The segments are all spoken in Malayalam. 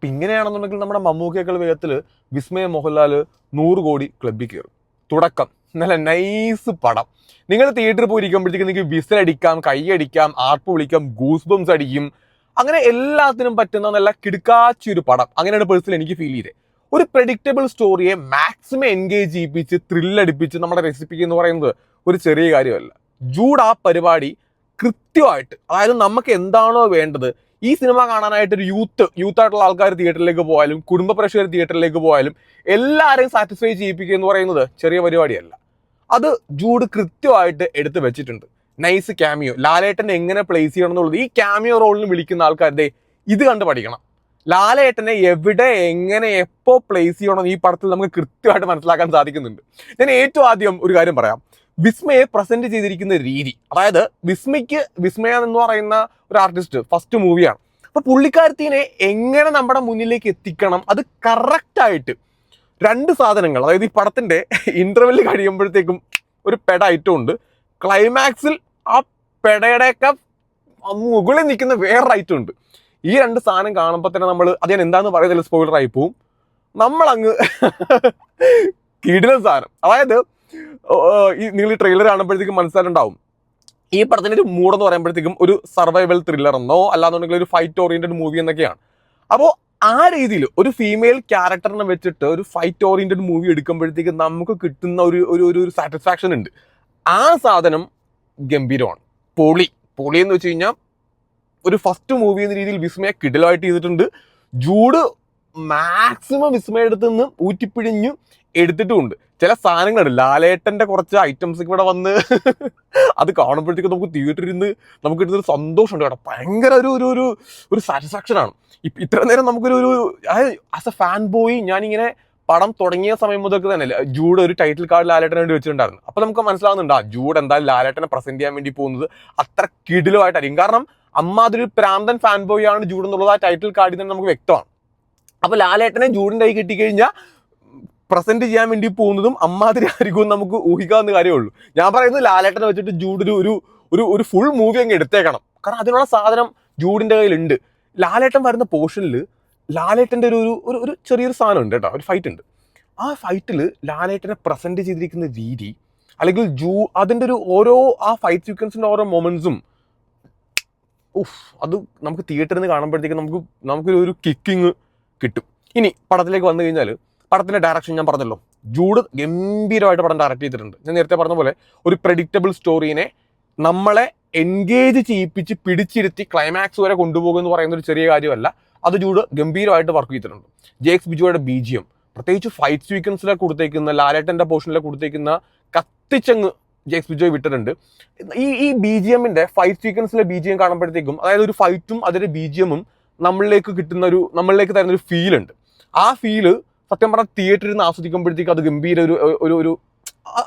ഇങ്ങനെയാണെന്നുണ്ടെങ്കിൽ നമ്മുടെ മമ്മൂക്കകൾ വേഗത്തിൽ വിസ്മയ മോഹൻലാൽ 100 കോടി ക്ലബിൽ കയറും. തുടക്കം നല്ല നൈസ് പടം. നിങ്ങൾ തിയേറ്ററിൽ പോയിരിക്കുമ്പോഴത്തേക്ക് നിങ്ങൾക്ക് വിസിലടിക്കാം, കൈയടിക്കാം, ആർപ്പ് വിളിക്കാം, ഗൂസ് ബംസ് അടിക്കും. അങ്ങനെ എല്ലാത്തിനും പറ്റുന്ന നല്ല കിടുക്കാച്ചൊരു പടം. അങ്ങനെയാണ് പേഴ്സണൽ എനിക്ക് ഫീൽ ചെയ്തത്. ഒരു പ്രെഡിക്റ്റബിൾ സ്റ്റോറിയെ മാക്സിമം എൻഗേജ് ചെയ്യിപ്പിച്ച് ത്രില്ലടിപ്പിച്ച് നമ്മളെ രസിപ്പിക്കുക എന്ന് പറയുന്നത് ഒരു ചെറിയ കാര്യമല്ല. ജൂഡ് ആ പരിപാടി കൃത്യമായിട്ട്, അതായത് നമുക്ക് എന്താണോ വേണ്ടത്, ഈ സിനിമ കാണാനായിട്ട് ഒരു യൂത്തായിട്ടുള്ള ആൾക്കാർ തിയേറ്ററിലേക്ക് പോയാലും കുടുംബ പ്രേക്ഷകർ തിയേറ്ററിലേക്ക് പോയാലും എല്ലാവരെയും സാറ്റിസ്ഫൈ ചെയ്യിപ്പിക്കുക എന്ന് പറയുന്നത് ചെറിയ പരിപാടിയല്ല. അത് ജൂഡ് കൃത്യമായിട്ട് എടുത്തു വെച്ചിട്ടുണ്ട്. നൈസ് ക്യാമിയോ, ലാലേട്ടനെ എങ്ങനെ പ്ലേസ് ചെയ്യണം എന്നുള്ളത് ഈ ക്യാമിയോ റോളിന് വിളിക്കുന്ന ആൾക്കാരുടെ ഇത് കണ്ട് പഠിക്കണം. ലാലേട്ടനെ എവിടെ, എങ്ങനെ, എപ്പോ പ്ലേസ് ചെയ്യണം ഈ പടത്തിൽ നമുക്ക് കൃത്യമായിട്ട് മനസ്സിലാക്കാൻ സാധിക്കുന്നുണ്ട്. ഞാൻ ഏറ്റവും ആദ്യം ഒരു കാര്യം പറയാം. വിസ്മയെ പ്രസന്റ് ചെയ്തിരിക്കുന്ന രീതി, അതായത് വിസ്മയ എന്ന് പറയുന്ന ഒരു ആർട്ടിസ്റ്റ് ഫസ്റ്റ് മൂവിയാണ്. അപ്പൊ പുള്ളിക്കാരത്തിനെ എങ്ങനെ നമ്മുടെ മുന്നിലേക്ക് എത്തിക്കണം, അത് കറക്റ്റായിട്ട് 2 സാധനങ്ങൾ, അതായത് ഈ പടത്തിന്റെ ഇന്റർവെല് കഴിയുമ്പോഴത്തേക്കും ഒരു പെട ഐറ്റം ഉണ്ട്, ക്ലൈമാക്സിൽ ആ പെടയുടെയൊക്കെ മുകളിൽ നിൽക്കുന്ന വേറൊരു ഐറ്റം ഉണ്ട്. ഈ 2 സാധനം കാണുമ്പോൾ തന്നെ നമ്മൾ അത് ഞാൻ എന്താന്ന് പറയുന്നില്ല, സ്പോയിലർ ആയി പോവും. നമ്മളങ്ങ് കിടിലൻ സാധനം. അതായത് നിങ്ങൾ ഈ ട്രെയിലർ കാണുമ്പോഴത്തേക്കും മനസ്സിലായിട്ടുണ്ടാവും ഈ പടത്തിന്റെ ഒരു മൂടെന്ന് പറയുമ്പോഴത്തേക്കും ഒരു സർവൈവൽ ത്രില്ലർ എന്നോ അല്ലാന്നുണ്ടെങ്കിൽ ഒരു ഫൈറ്റ് ഓറിയന്റഡ് മൂവി എന്നൊക്കെയാണ്. അപ്പോൾ ആ രീതിയിൽ ഒരു ഫീമെയിൽ ക്യാരക്ടറിനെ വെച്ചിട്ട് ഒരു ഫൈറ്റ് ഓറിയന്റഡ് മൂവി എടുക്കുമ്പോഴത്തേക്കും നമുക്ക് കിട്ടുന്ന ഒരു സാറ്റിസ്ഫാക്ഷൻ ഉണ്ട്. ആ സാധനം ഗംഭീരമാണ്. പൊളി എന്ന് വെച്ച് കഴിഞ്ഞാൽ ഒരു ഫസ്റ്റ് മൂവി എന്ന രീതിയിൽ വിസ്മയ കിടിലമായിട്ട് ചെയ്തിട്ടുണ്ട്. ജൂഡ് മാക്സിമം വിസ്മയ അടുത്ത് നിന്ന് ഊറ്റിപ്പിഴിഞ്ഞു എടുത്തിട്ടുമുണ്ട്. ചില സാധനങ്ങളുണ്ട്, ലാലേട്ടന്റെ കുറച്ച് ഐറ്റംസ് ഇവിടെ വന്ന് അത് കാണുമ്പോഴത്തേക്കും നമുക്ക് തിയേറ്ററിൽ ഇരുന്ന് നമുക്ക് കിട്ടുന്നൊരു സന്തോഷമുണ്ട് കേട്ടോ. ഭയങ്കര ഒരു സാറ്റിസ്ഫാക്ഷൻ ആണ്. ഇത്ര നേരം നമുക്കൊരു ആസ് എ ഫാൻ ബോയ് ഞാനിങ്ങനെ പടം തുടങ്ങിയ സമയം മുതൽക്ക് തന്നെ ജൂഡ് ഒരു ടൈറ്റിൽ കാർഡ് ലാലേട്ടന് വേണ്ടി വെച്ചിട്ടുണ്ടായിരുന്നു. അപ്പൊ നമുക്ക് മനസ്സിലാവുന്നുണ്ട് ജൂഡ് എന്തായാലും ലാലേട്ടനെ പ്രസന്റ് ചെയ്യാൻ വേണ്ടി പോകുന്നത് അത്ര കിടിലുമായിട്ടായിരിക്കും. കാരണം അമ്മാതിരി പ്രാന്തൻ ഫാൻ ബോയ് ആണ് ജൂഡ് എന്നുള്ളത് ആ ടൈറ്റിൽ കാർഡിൽ തന്നെ നമുക്ക് വ്യക്തമാണ്. അപ്പൊ ലാലേട്ടനെ ജൂഡിന്റെ കൈ കിട്ടിക്കഴിഞ്ഞാൽ പ്രസന്റ് ചെയ്യാൻ വേണ്ടി പോകുന്നതും അമ്മാതിരി ആയിരിക്കും നമുക്ക് ഊഹിക്കാവുന്ന കാര്യമുള്ളൂ. ഞാൻ പറയുന്നത് ലാലേട്ടനെ വെച്ചിട്ട് ജൂഡ് ഒരു ഫുൾ മൂവി അങ്ങ് എടുത്തേക്കണം. കാരണം അതിനുള്ള സാധനം ജൂഡിന്റെ കയ്യിലുണ്ട്. ലാലേട്ടൻ വരുന്ന പോർഷനിൽ ലാലേട്ടന്റെ ഒരു ചെറിയൊരു സാധനം ഉണ്ട് കേട്ടോ, ഒരു ഫൈറ്റ് ഉണ്ട്. ആ ഫൈറ്റിൽ ലാലേട്ടനെ പ്രസന്റ് ചെയ്തിരിക്കുന്ന രീതി, അല്ലെങ്കിൽ അതിന്റെ ഓരോ ആ ഫൈറ്റ് സീക്വൻസിന്റെ ഓരോ മൊമെന്റ്സും അത് നമുക്ക് തിയേറ്ററിൽ നിന്ന് കാണുമ്പോഴത്തേക്കും നമുക്കൊരു കിക്കിങ് കിട്ടും. ഇനി പടത്തിലേക്ക് വന്നു കഴിഞ്ഞാൽ പടത്തിന്റെ ഡയറക്ഷൻ ഞാൻ പറഞ്ഞല്ലോ, ജൂഡ് ഗംഭീരമായിട്ട് പടം ഡയറക്ട് ചെയ്തിട്ടുണ്ട്. ഞാൻ നേരത്തെ പറഞ്ഞ പോലെ ഒരു പ്രെഡിക്റ്റബിൾ സ്റ്റോറീനെ നമ്മളെ എൻഗേജ് ചെയ്യിപ്പിച്ച് പിടിച്ചിരുത്തി ക്ലൈമാക്സ് വരെ കൊണ്ടുപോകുക എന്ന് പറയുന്ന ഒരു ചെറിയ കാര്യമല്ല. അത് ജൂഡ് ഗംഭീരമായിട്ട് വർക്ക് ചെയ്തിട്ടുണ്ട്. ജെക്സ് ബിജോയുടെ BGM, പ്രത്യേകിച്ച് ഫൈറ്റ് സീക്വൻസിലേക്ക് കൊടുത്തേക്കുന്ന ലാലേട്ടന്റെ പോർഷനിലേക്ക് കൊടുത്തേക്കുന്ന കത്തിച്ചങ്ങ് ജെക്സ് ബിജോയ് വിട്ടിട്ടുണ്ട്. ഈ BGMന്റെ ഫൈറ്റ് സീക്വൻസിലെ BGM കാണുമ്പോഴത്തേക്കും, അതായത് ഒരു ഫൈറ്റും അതിന്റെ BGMഉം നമ്മളിലേക്ക് തരുന്ന ഒരു ഫീൽ ഉണ്ട്. ആ ഫീല് സത്യം പറഞ്ഞാൽ തിയേറ്ററിൽ നിന്ന് ആസ്വദിക്കുമ്പോഴത്തേക്ക് അത് ഗംഭീര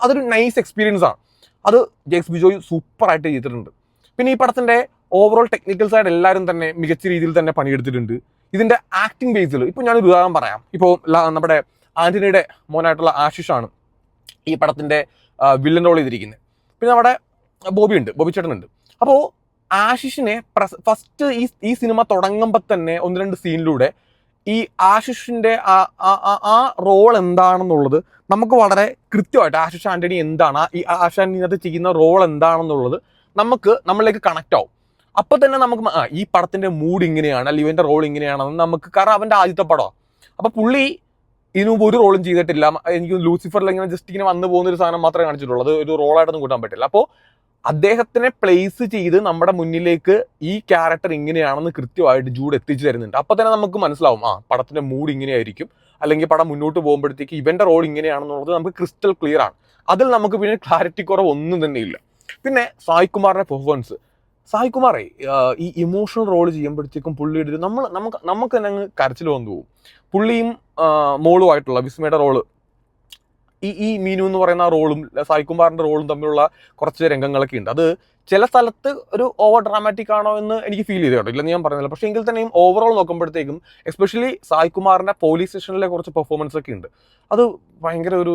അതൊരു നൈസ് എക്സ്പീരിയൻസ് ആണ്. അത് ജെക്സ് ബിജോയ് സൂപ്പറായിട്ട് ചെയ്തിട്ടുണ്ട്. പിന്നെ ഈ പടത്തിന്റെ ഓവറോൾ ടെക്നിക്കൽ സൈഡ് എല്ലാവരും തന്നെ മികച്ച രീതിയിൽ തന്നെ പണിയെടുത്തിട്ടുണ്ട്. ഇതിന്റെ ആക്ടിംഗ് ബേസിൽ ഇപ്പോൾ ഞാനൊരു ഉദാഹരണം പറയാം. ഇപ്പോൾ നമ്മുടെ ആന്റണിയുടെ മോനായിട്ടുള്ള ആശിഷാണ് ഈ പടത്തിന്റെ വില്ലൻ റോൾ ചെയ്തിരിക്കുന്നത്. പിന്നെ നമ്മുടെ ബോബി ചേട്ടനുണ്ട്. അപ്പോൾ ആശിഷിനെ ഫസ്റ്റ് ഈ സിനിമ തുടങ്ങുമ്പോൾ തന്നെ 1-2 സീനിലൂടെ ഈ ആശിഷിന്റെ ആ റോൾ എന്താണെന്നുള്ളത് നമുക്ക് വളരെ കൃത്യമായിട്ട്, ആശിഷ് ആന്റണി എന്താണ്, ഈ ആശിഷ് ആന്റണി ചെയ്യുന്ന റോൾ എന്താണെന്നുള്ളത് നമ്മളിലേക്ക് കണക്ട് ആവും. അപ്പൊ തന്നെ നമുക്ക് ഈ പടത്തിന്റെ മൂഡ് ഇങ്ങനെയാണ്, അല്ലെങ്കിൽ ഇവന്റെ റോൾ ഇങ്ങനെയാണെന്ന് നമുക്ക്, കാരണം അവന്റെ ആദ്യത്തെ പടമാണ്. അപ്പൊ പുള്ളി ഇതിനു മുമ്പ് ഒരു റോളും ചെയ്തിട്ടില്ല. എനിക്ക് ലൂസിഫറിൽ ഇങ്ങനെ ജസ്റ്റ് ഇങ്ങനെ വന്നു പോകുന്ന ഒരു സാധനം മാത്രമേ കാണിച്ചിട്ടുള്ളൂ. അത് ഒരു റോളായിട്ടൊന്നും കൂട്ടാൻ പറ്റില്ല. അപ്പോൾ അദ്ദേഹത്തിനെ പ്ലേസ് ചെയ്ത് നമ്മുടെ മുന്നിലേക്ക് ഈ ക്യാരക്ടർ ഇങ്ങനെയാണെന്ന് കൃത്യമായിട്ട് ജൂഡ് എത്തിച്ചു തരുന്നുണ്ട്. അപ്പൊ തന്നെ നമുക്ക് മനസ്സിലാവും പടത്തിന്റെ മൂഡ് ഇങ്ങനെയായിരിക്കും, അല്ലെങ്കിൽ പടം മുന്നോട്ട് പോകുമ്പോഴത്തേക്ക് ഇവന്റെ റോൾ ഇങ്ങനെയാണെന്നുള്ളത് നമുക്ക് ക്രിസ്റ്റൽ ക്ലിയർ ആണ്. അതിൽ നമുക്ക് പിന്നെ ക്ലാരിറ്റി കുറവ് ഒന്നും തന്നെ ഇല്ല. പിന്നെ സായ് കുമാറിന്റെ പെർഫോമൻസ്, സായ് കുമാറെ ഈ ഇമോഷണൽ റോൾ ചെയ്യുമ്പോഴത്തേക്കും പുള്ളിയുടെ നമുക്ക് തന്നെ അങ്ങ് കരച്ചിൽ വന്നു പോകും. പുള്ളിയും മോളുമായിട്ടുള്ള വിസ്മയുടെ റോള്, ഈ മീനു എന്ന് പറയുന്ന റോളും സായ് കുമാറിന്റെ റോളും തമ്മിലുള്ള കുറച്ച് രംഗങ്ങളൊക്കെ ഉണ്ട്. അത് ചില സ്ഥലത്ത് ഒരു ഓവർ ഡ്രാമാറ്റിക് ആണോ എന്ന് എനിക്ക് ഫീൽ ചെയ്തു കേട്ടോ, ഇല്ലെന്ന് ഞാൻ പറയുന്നില്ല. പക്ഷേ എങ്കിൽ തന്നെയും ഓവറോൾ നോക്കുമ്പോഴത്തേക്കും എസ്പെഷ്യലി സായ് കുമാറിന്റെ പോലീസ് സ്റ്റേഷനിലെ കുറച്ച് പെർഫോമൻസ് ഒക്കെ ഉണ്ട്. അത് ഭയങ്കര ഒരു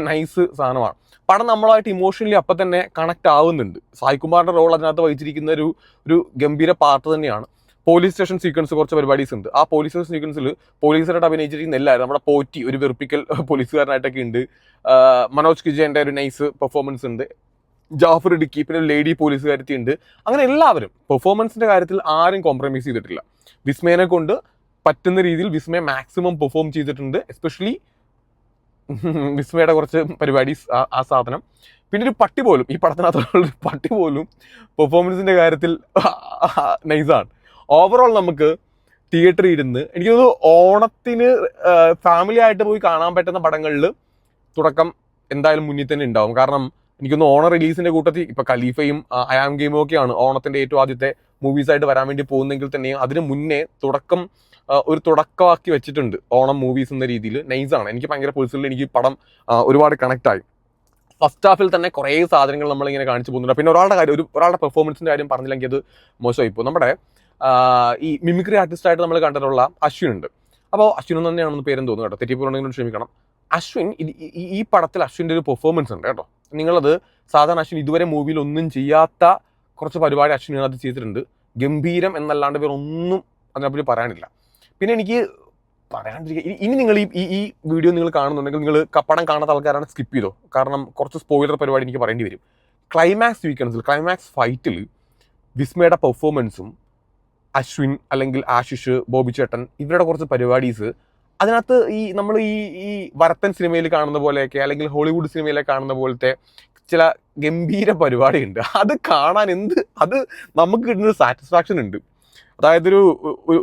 നൈസ് സാധനമാണ്. പടം നമ്മളായിട്ട് ഇമോഷണലി അപ്പം തന്നെ കണക്ട് ആവുന്നുണ്ട്. സായ് കുമാറിന്റെ റോൾ അതിനകത്ത് വഹിച്ചിരിക്കുന്ന ഒരു ഗംഭീര പാർട്ട് തന്നെയാണ്. പോലീസ് സ്റ്റേഷൻ സീക്വൻസ് കുറച്ച് പരിപാടീസ് ഉണ്ട്. ആ പോലീസ് സ്റ്റേഷൻ സീക്വൻസിൽ പോലീസുകാരായിട്ട് അഭിനയിച്ചിരിക്കുന്ന എല്ലാവരും നമ്മുടെ പോറ്റി ഒരു വെറുപ്പിക്കൽ പോലീസുകാരനായിട്ടൊക്കെ ഉണ്ട്. മനോജ് കിജയൻ്റെ ഒരു നൈസ് പെർഫോമൻസ് ഉണ്ട്. ജാഫർ ഇടുക്കി, പിന്നെ ലേഡി പോലീസുകാരത്തി ഉണ്ട്. അങ്ങനെ എല്ലാവരും പെർഫോമൻസിന്റെ കാര്യത്തിൽ ആരും കോംപ്രമൈസ് ചെയ്തിട്ടില്ല. വിസ്മയനെ കൊണ്ട് പറ്റുന്ന രീതിയിൽ വിസ്മയ മാക്സിമം പെർഫോം ചെയ്തിട്ടുണ്ട്. എസ്പെഷ്യലി വിസ്മയുടെ കുറച്ച് പരിപാടീസ്, ആ സാധനം. പിന്നെ ഒരു പട്ടി പോലും, ഈ പടത്തിനകത്തുള്ള പട്ടി പോലും പെർഫോമൻസിന്റെ കാര്യത്തിൽ നൈസാണ്. ഓവറോൾ നമുക്ക് തിയേറ്ററിൽ ഇരുന്ന് എനിക്ക് തോന്നുന്നു ഓണത്തിന് ഫാമിലി ആയിട്ട് പോയി കാണാൻ പറ്റുന്ന പടങ്ങളിൽ തുടക്കം എന്തായാലും മുന്നിൽ തന്നെ ഉണ്ടാവും. കാരണം എനിക്കൊന്ന് ഓണം റിലീസിന്റെ കൂട്ടത്തിൽ ഇപ്പൊ ഖലീഫയും അയാം ഗെയിമും ഒക്കെയാണ് ഓണത്തിന്റെ ഏറ്റവും ആദ്യത്തെ മൂവീസ് ആയിട്ട് വരാൻ വേണ്ടി പോകുന്നെങ്കിൽ തന്നെയും അതിന് മുന്നേ ഒരു തുടക്കമാക്കി വെച്ചിട്ടുണ്ട് ഓണം മൂവീസ് എന്ന രീതിയിൽ. നൈസാണ്. എനിക്ക് ഭയങ്കര പേഴ്സണലി എനിക്ക് പടം ഒരുപാട് കണക്ട് ആയി. ഫസ്റ്റ് ഹാഫിൽ തന്നെ കുറേ സാധനങ്ങൾ നമ്മളിങ്ങനെ കാണിച്ചു പോകുന്നുണ്ട്. പിന്നെ ഒരാളുടെ പെർഫോമൻസിന്റെ കാര്യം പറഞ്ഞില്ലെങ്കിൽ അത് മോശമായി പോകും. നമ്മുടെ ഈ മിമിക്രി ആർട്ടിസ്റ്റായിട്ട് നമ്മൾ കണ്ടിട്ടുള്ള അശ്വിൻ ഉണ്ട്. അപ്പോൾ അശ്വിൻ തന്നെയാണെന്ന് പേരെന്ന് തോന്നുന്നു കേട്ടോ, തെറ്റിപ്പോയിട്ടുണ്ടെങ്കിലും ക്ഷമിക്കണം. അശ്വിൻ ഈ പടത്തിൽ അശ്വിൻ്റെ ഒരു പെർഫോമൻസ് ഉണ്ട് കേട്ടോ. നിങ്ങളത് സാധാരണ അശ്വിൻ ഇതുവരെ മൂവിയിൽ ഒന്നും ചെയ്യാത്ത കുറച്ച് പരിപാടി അശ്വിൻ അത് ചെയ്തിട്ടുണ്ട്. ഗംഭീരം എന്നല്ലാണ്ട് വേറെ ഒന്നും അതിനെപ്പറ്റി പറയാനില്ല. പിന്നെ എനിക്ക് പറയാണ്ടിരിക്കുക, ഇനി നിങ്ങൾ ഈ വീഡിയോ നിങ്ങൾ കാണുന്നുണ്ടെങ്കിൽ നിങ്ങൾ പടം കാണാത്ത ആൾക്കാരാണ് സ്കിപ്പ് ചെയ്തോ. കാരണം കുറച്ച് സ്പോയിലർ പരിപാടി എനിക്ക് പറയേണ്ടി വരും. ക്ലൈമാക്സ് സീക്വൻസിൽ, ക്ലൈമാക്സ് ഫൈറ്റിൽ വിസ്മയുടെ പെർഫോമൻസും അശ്വിൻ അല്ലെങ്കിൽ ആശിഷ്, ബോബി ചേട്ടൻ ഇവരുടെ കുറച്ച് പരിപാടീസ് അതിനകത്ത് നമ്മൾ ഈ വരത്തൻ സിനിമയിൽ കാണുന്ന പോലെയൊക്കെ അല്ലെങ്കിൽ ഹോളിവുഡ് സിനിമയിലൊക്കെ കാണുന്ന പോലത്തെ ചില ഗംഭീര പരിപാടിയുണ്ട്. അത് കാണാൻ അത് നമുക്ക് കിട്ടുന്നൊരു സാറ്റിസ്ഫാക്ഷൻ ഉണ്ട്. അതായത്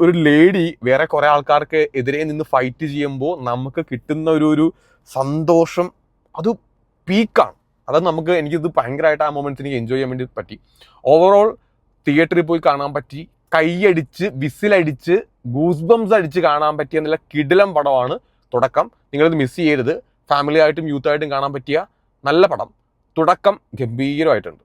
ഒരു ലേഡി വേറെ കുറെ ആൾക്കാർക്ക് എതിരെ നിന്ന് ഫൈറ്റ് ചെയ്യുമ്പോൾ നമുക്ക് കിട്ടുന്ന ഒരു സന്തോഷം അത് പീക്കാണ്. എനിക്കിത് ഭയങ്കരമായിട്ട് ആ മൊമെന്റ്സ് എനിക്ക് എൻജോയ് ചെയ്യാൻ വേണ്ടി പറ്റി. ഓവറോൾ തിയേറ്ററിൽ പോയി കാണാൻ പറ്റി, കൈയടിച്ച് വിസിലടിച്ച് ഗൂസ് അടിച്ച് കാണാൻ പറ്റിയ നല്ല കിടിലം പടമാണ് തുടക്കം. നിങ്ങളിത് മിസ് ചെയ്യരുത്. ഫാമിലി ആയിട്ടും യൂത്ത് ആയിട്ടും കാണാൻ പറ്റിയ നല്ല പടം തുടക്കം ഗംഭീരമായിട്ടുണ്ട്.